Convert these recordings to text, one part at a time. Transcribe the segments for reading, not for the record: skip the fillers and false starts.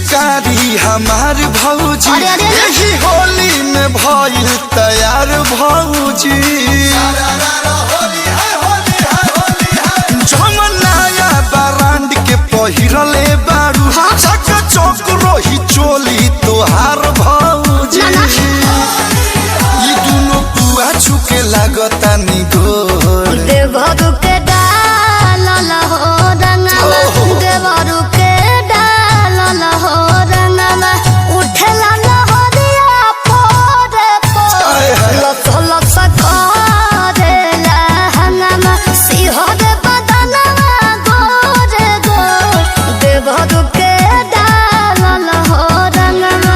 हमार भौजी यही होली में भइल तैयार भौजी जमनाया बरांड के पहिरले बारू चक चौक रोही चोली तोहार भौजी ई दुनो पुआ छुके लागता नि गोर देवरू के डाल हो रंगवा देवरू के डाल हो रंगवा उठला लहरिया पोरे पोरे लस लस करेला हंगमा सिहर बदनवा गोरे गोर देवरू के डाल हो रंगवा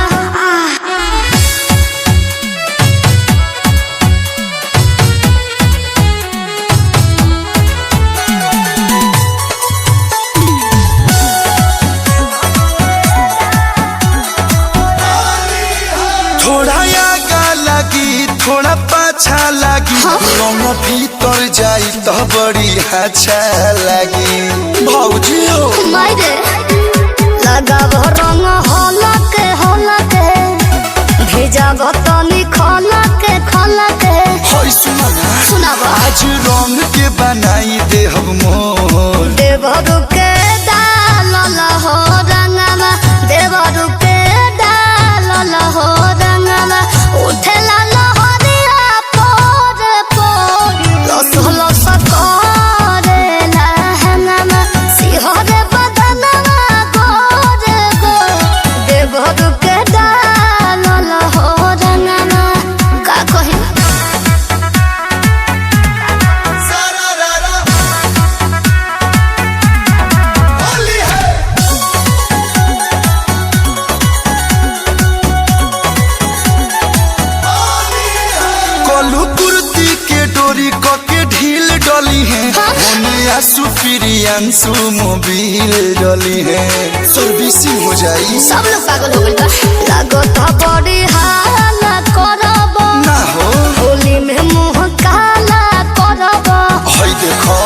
थोड़ा आगा लगी थोड़ा पाछा लगी रंग भीतर जाई तो बड़ी अच्छा लगी भौजी हो मायरे लगाव रंग हलक भेजाव तनी खलक होई सुना सुनाव आज रंग के बनाई दे हम मोर देवरू के डाल हो रंगवा देवरू के डाल हो रंगवा उठला लहरिया पोरे पोरे लस लस करेला हंगमा सिहर बदनवा गोरे गोर देवरू के डाल हो रंगवा का कही कलू कुर्ती के डोरी क के ढील डली है ओने सुप्रियांशु मोबिल डली है सर्विसिंग हो जाई सब लोग पागल हो गइल बा लागत बड़ी हाला करब ना हो होली में मुंह काला करब हई देखो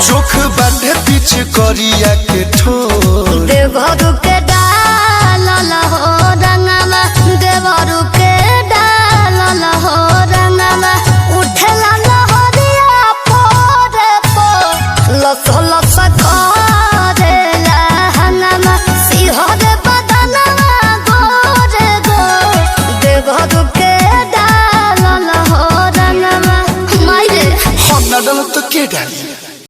चोख बाटे पीछ करिया के ठोर देवरू के डाल हो रंगवा देवरू के डाल हो रंगवा उठला लहरिया पोरे पोरे लस लस करेला हंगमा सिहर बदनवा गोरे गोर देवरू के डाल हो रंगवा मायरे हम ना डालो तो के डाली